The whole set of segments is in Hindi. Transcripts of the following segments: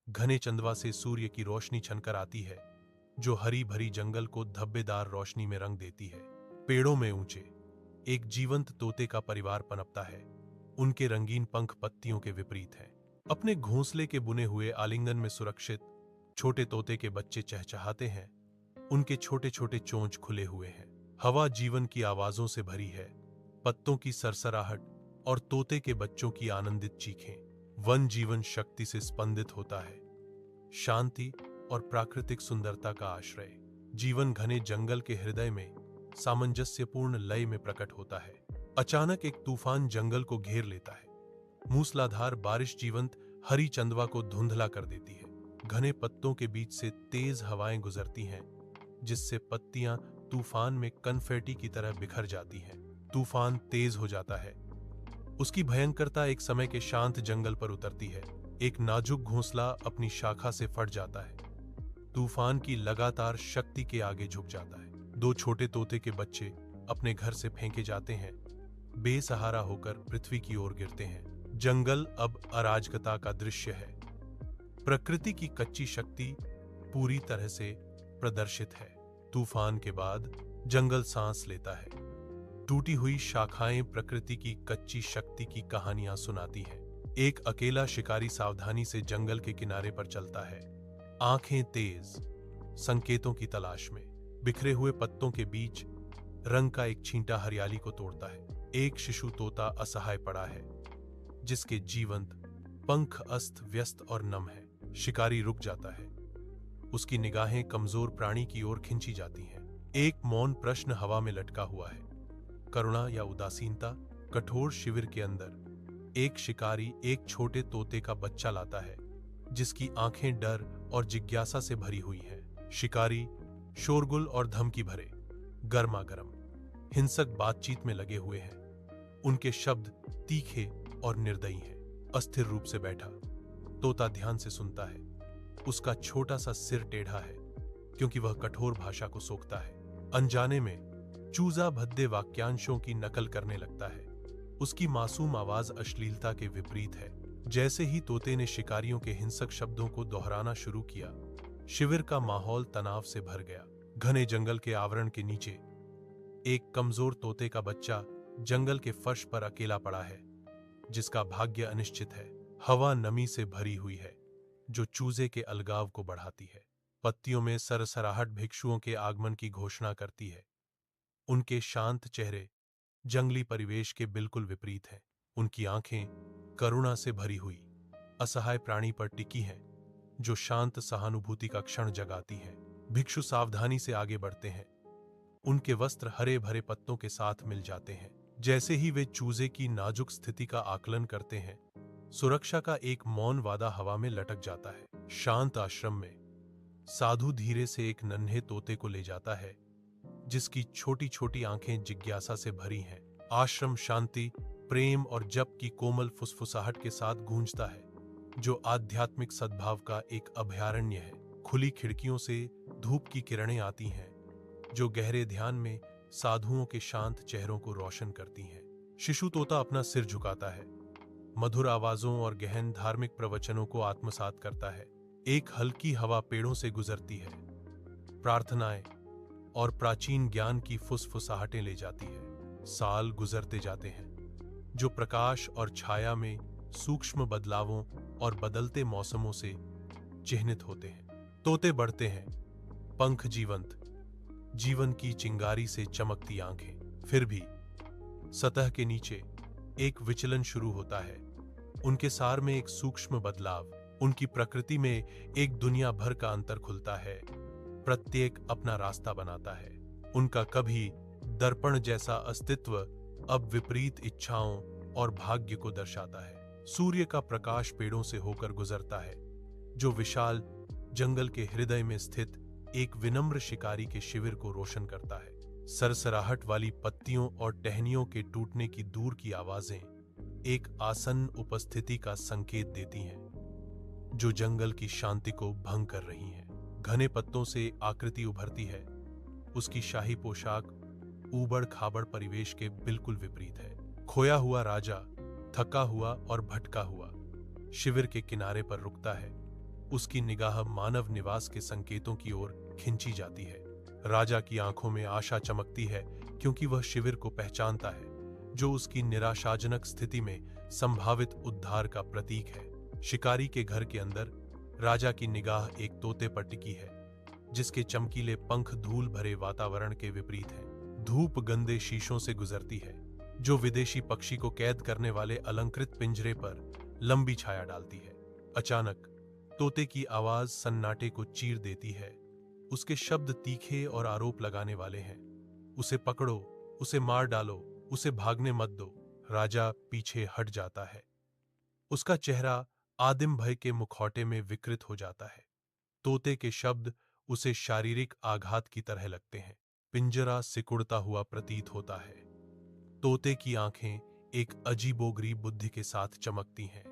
घने चंदवा से सूर्य की रोशनी छनकर आती है, जो हरी भरी जंगल को धब्बेदार रोशनी में रंग देती है। पेड़ों में ऊंचे एक जीवंत तोते का परिवार पनपता है। उनके रंगीन पंख पत्तियों के विपरीत हैं। अपने घोंसले के बुने हुए आलिंगन में सुरक्षित छोटे तोते के बच्चे चहचहाते हैं। उनके छोटे छोटे चोंच खुले हुए हैं। हवा जीवन की आवाजों से भरी है, पत्तों की सरसराहट और तोते के बच्चों की आनंदित चीखें। वन जीवन शक्ति से स्पंदित होता है, शांति और प्राकृतिक सुंदरता का आश्रय। जीवन घने जंगल के हृदय में सामंजस्यपूर्ण लय में प्रकट होता है। अचानक एक तूफान जंगल को घेर लेता है। मूसलाधार बारिश जीवंत हरी चंदवा को धुंधला कर देती है। घने पत्तों के बीच से तेज हवाएं गुजरती हैं, जिससे पत्तियां तूफान में कन्फेटी की तरह बिखर जाती हैं। तूफान तेज हो जाता है। उसकी भयंकरता एक समय के शांत जंगल पर उतरती है। एक नाजुक घोंसला अपनी शाखा से फट जाता है। तूफान की लगातार शक्ति के आगे झुक जाता है। दो छोटे तोते के बच्चे अपने घर से फेंके जाते हैं, बेसहारा होकर पृथ्वी की ओर गिरते हैं। जंगल अब अराजकता का दृश्य है। प्रकृति की कच्ची शक्ति पूरी तरह से प्रदर्शित है। तूफान के बाद जंगल सांस लेता है। टूटी हुई शाखाएं प्रकृति की कच्ची शक्ति की कहानियां सुनाती हैं। एक अकेला शिकारी सावधानी से जंगल के किनारे पर चलता है, आंखें तेज, संकेतों की तलाश में। बिखरे हुए पत्तों के बीच रंग का एक छींटा हरियाली को तोड़ता है। एक शिशु तोता असहाय पड़ा है, जिसके जीवंत पंख अस्त व्यस्त और नम है। शिकारी रुक जाता है। उसकी निगाहें कमजोर प्राणी की ओर खिंची जाती हैं। एक मौन प्रश्न हवा में लटका हुआ है, करुणा या उदासीनता। कठोर शिविर के अंदर एक शिकारी एक छोटे तोते का बच्चा लाता है, जिसकी आंखें डर और जिज्ञासा से भरी हुई हैं। शिकारी शोरगुल और धमकी भरे, गर्मा गर्म, हिंसक बातचीत में लगे हुए हैं। उनके शब्द तीखे और निर्दयी हैं। अस्थिर रूप से बैठा तोता ध्यान से सुनता है। उसका छोटा सा सिर टेढ़ा है, क्योंकि वह कठोर भाषा को सोखता है। अनजाने में चूजा भद्दे वाक्यांशों की नकल करने लगता है। उसकी मासूम आवाज अश्लीलता के विपरीत है। जैसे ही तोते ने शिकारियों के हिंसक शब्दों को दोहराना शुरू किया, शिविर का माहौल तनाव से भर गया। घने जंगल के आवरण के नीचे एक कमजोर तोते का बच्चा जंगल के फर्श पर अकेला पड़ा है, जिसका भाग्य अनिश्चित है। हवा नमी से भरी हुई है, जो चूजे के अलगाव को बढ़ाती है। पत्तियों में सरसराहट भिक्षुओं के आगमन की घोषणा करती है। उनके शांत चेहरे जंगली परिवेश के बिल्कुल विपरीत हैं। उनकी आंखें करुणा से भरी हुई असहाय प्राणी पर टिकी हैं, जो शांत सहानुभूति का क्षण जगाती है। भिक्षु सावधानी से आगे बढ़ते हैं। उनके वस्त्र हरे भरे पत्तों के साथ मिल जाते हैं। जैसे ही वे चूजे की नाजुक स्थिति का आकलन करते हैं, सुरक्षा का एक मौन वादा हवा में लटक जाता है। शांत आश्रम में साधु धीरे से एक नन्हे तोते को ले जाता है, जिसकी छोटी छोटी आंखें जिज्ञासा से भरी हैं। आश्रम शांति, प्रेम और जप की कोमल फुसफुसाहट के साथ गूंजता है, जो आध्यात्मिक सद्भाव का एक अभयारण्य है। खुली खिड़कियों से धूप की किरणें आती हैं, जो गहरे ध्यान में साधुओं के शांत चेहरों को रोशन करती हैं। शिशु तोता अपना सिर झुकाता है, मधुर आवाजों और गहन धार्मिक प्रवचनों को आत्मसात करता है। एक हल्की हवा पेड़ों से गुजरती है, प्रार्थनाएं और प्राचीन ज्ञान की फुसफुसाहटें ले जाती है। साल गुजरते जाते हैं, जो प्रकाश और छाया में सूक्ष्म बदलावों और बदलते मौसमों से चिह्नित होते हैं। तोते बढ़ते हैं, पंख जीवंत, जीवन की चिंगारी से चमकती आंखें। फिर भी सतह के नीचे एक विचलन शुरू होता है। उनके सार में एक सूक्ष्म बदलाव, उनकी प्रकृति में एक दुनिया भर का अंतर खुलता है। प्रत्येक अपना रास्ता बनाता है। उनका कभी दर्पण जैसा अस्तित्व अब विपरीत इच्छाओं और भाग्य को दर्शाता है। सूर्य का प्रकाश पेड़ों से होकर गुजरता है, जो विशाल जंगल के हृदय में स्थित एक विनम्र शिकारी के शिविर को रोशन करता है। सरसराहट वाली पत्तियों और टहनियों के टूटने की दूर की आवाजें एक आसन्न उपस्थिति का संकेत देती हैं, जो जंगल की शांति को भंग कर रही हैं। घने पत्तों से आकृति उभरती है। उसकी शाही पोशाक ऊबड़ खाबड़ परिवेश के बिल्कुल विपरीत है। खोया हुआ राजा थका हुआ और भटका हुआ शिविर के किनारे पर रुकता है। उसकी निगाह मानव निवास के संकेतों की ओर खिंची जाती है। राजा की आंखों में आशा चमकती है क्योंकि वह शिविर को पहचानता है, जो उसकी निराशाजनक स्थिति में संभावित उद्धार का प्रतीक है। शिकारी के घर के अंदर राजा की निगाह एक तोते पर टिकी है, जिसके चमकीले पंख धूल भरे वातावरण के विपरीत हैं। धूप गंदे शीशों से गुजरती है, जो विदेशी पक्षी को कैद करने वाले अलंकृत पिंजरे पर लंबी छाया डालती है। अचानक तोते की आवाज सन्नाटे को चीर देती है। उसके शब्द तीखे और आरोप लगाने वाले हैं। उसे पकड़ो, उसे मार डालो, उसे भागने मत दो। राजा पीछे हट जाता है। उसका चेहरा आदिम भय के मुखौटे में विकृत हो जाता है। तोते के शब्द उसे शारीरिक आघात की तरह लगते हैं। पिंजरा सिकुड़ता हुआ प्रतीत होता है। तोते की आंखें एक अजीबोगरीब बुद्धि के साथ चमकती हैं,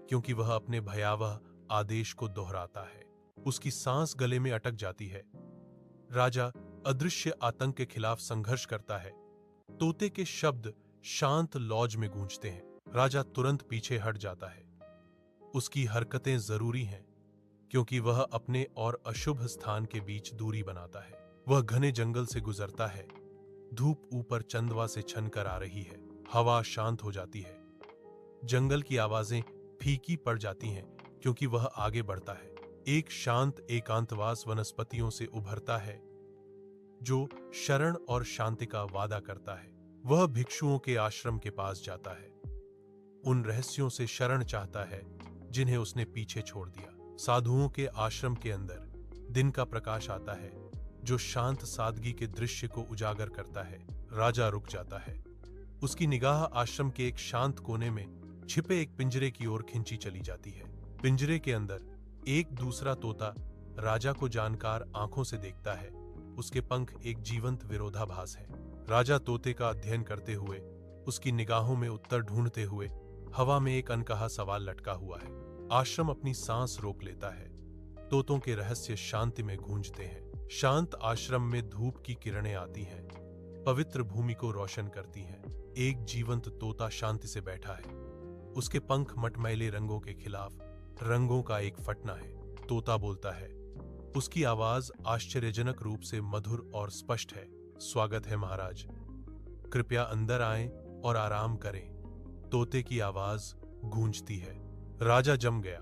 क्योंकि वह अपने भयावह आदेश को दोहराता है। उसकी सांस गले में अटक जाती है। राजा अदृश्य आतंक के खिलाफ संघर्ष करता है। तोते के शब्द शांत लॉज में गूंजते हैं। राजा तुरंत पीछे हट जाता है। उसकी हरकतें जरूरी हैं, क्योंकि वह अपने और अशुभ स्थान के बीच दूरी बनाता है। वह घने जंगल से गुजरता है। धूप ऊपर चंदवा से छनकर आ रही है। हवा शांत हो जाती है। जंगल की आवाजें फीकी पड़ जाती हैं, क्योंकि वह आगे बढ़ता है। एक शांत एकांतवास वनस्पतियों से उभरता है, जो शरण और शांति का वादा करता है। वह भिक्षुओं के आश्रम के पास जाता है। उन रहस्यों से शरण चाहता है जिन्हें उसने पीछे छोड़ दिया। साधुओं के आश्रम के अंदर दिन का प्रकाश आता है, जो शांत सादगी के दृश्य को उजागर करता है। राजा रुक जाता है। उसकी निगाह आश्रम के एक शांत कोने में छिपे एक पिंजरे की ओर खिंची चली जाती है। पिंजरे के अंदर एक दूसरा तोता राजा को जानकार आंखों से देखता है। उसके पंख एक जीवंत विरोधाभास है। राजा तोते का अध्ययन करते हुए, उसकी निगाहों में उत्तर ढूंढते हुए, हवा में एक अनकहा सवाल लटका हुआ है। आश्रम अपनी सांस रोक लेता है। तोतों के रहस्य शांति में गूंजते हैं। शांत आश्रम में धूप की किरणें आती हैं, पवित्र भूमि को रोशन करती हैं। एक जीवंत तोता शांति से बैठा है। उसके पंख मटमैले रंगों के खिलाफ रंगों का एक फटना है। तोता बोलता है। उसकी आवाज आश्चर्यजनक रूप से मधुर और स्पष्ट है। स्वागत है महाराज, कृपया अंदर आएं और आराम करें। तोते की आवाज गूंजती है। राजा जम गया।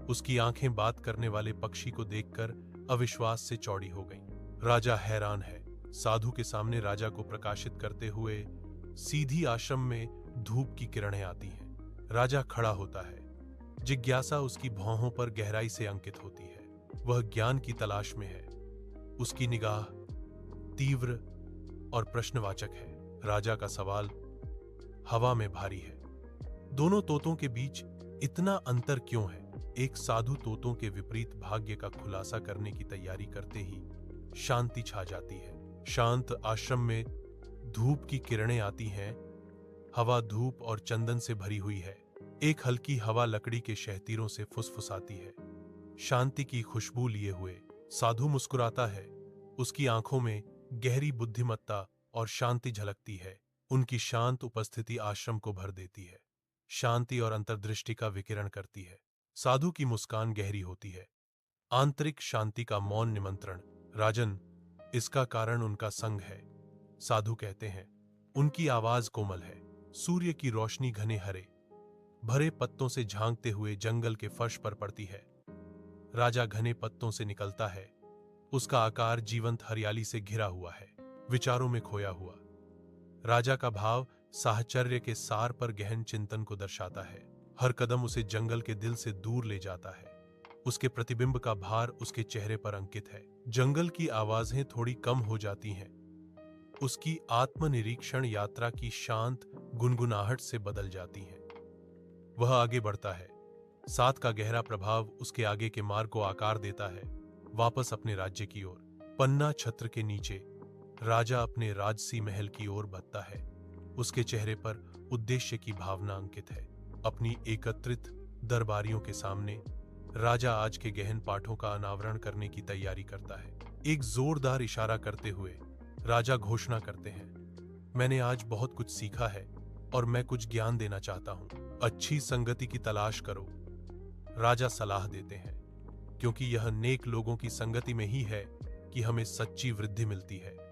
उसकी आंखें बात करने वाले पक्षी को देखकर अविश्वास से चौड़ी हो गईं। राजा हैरान है। साधु के सामने राजा को प्रकाशित करते हुए सीधी आश्रम में धूप की किरणें आती हैं। राजा खड़ा होता है। जिज्ञासा उसकी भौहों पर गहराई से अंकित होती है। वह ज्ञान की तलाश में है। उसकी निगाह तीव्र और प्रश्नवाचक है। राजा का सवाल हवा में भारी है। दोनों तोतों के बीच इतना अंतर क्यों है? एक साधु तोतों के विपरीत भाग्य का खुलासा करने की तैयारी करते ही शांति छा जाती है। शांत आश्रम में धूप की किरणें आती हैं। हवा धूप और चंदन से भरी हुई है। एक हल्की हवा लकड़ी के शहतीरों से फुसफुसाती है, शांति की खुशबू लिए हुए। साधु मुस्कुराता है। उसकी आंखों में गहरी बुद्धिमत्ता और शांति झलकती है। उनकी शांत उपस्थिति आश्रम को भर देती है, शांति और अंतर्दृष्टि का विकिरण करती है। साधु की मुस्कान गहरी होती है, आंतरिक शांति का मौन निमंत्रण। राजन, इसका कारण उनका संग है, साधु कहते हैं। उनकी आवाज कोमल है। सूर्य की रोशनी घने हरे भरे पत्तों से झांकते हुए जंगल के फर्श पर पड़ती है। राजा घने पत्तों से निकलता है। उसका आकार जीवंत हरियाली से घिरा हुआ है, विचारों में खोया हुआ। राजा का भाव साहचर्य के सार पर गहन चिंतन को दर्शाता है। हर कदम उसे जंगल के दिल से दूर ले जाता है। उसके प्रतिबिंब का भार उसके चेहरे पर अंकित है। जंगल की आवाजें थोड़ी कम हो जाती हैं। उसकी आत्मनिरीक्षण यात्रा की शांत गुनगुनाहट से बदल जाती हैं। वह आगे बढ़ता है। साथ का गहरा प्रभाव उसके आगे के मार्ग को आकार देता है, वापस अपने राज्य की ओर। पन्ना छत्र के नीचे राजा अपने राजसी महल की ओर बढ़ता है। उसके चेहरे पर उद्देश्य की भावना अंकित है। अपनी एकत्रित दरबारियों के सामने राजा आज के गहन पाठों का अनावरण करने की तैयारी करता है। एक जोरदार इशारा करते हुए राजा घोषणा करते हैं, मैंने आज बहुत कुछ सीखा है और मैं कुछ ज्ञान देना चाहता हूं। अच्छी संगति की तलाश करो, राजा सलाह देते हैं। क्योंकि यह नेक लोगों की संगति में ही है कि हमें सच्ची वृद्धि मिलती है।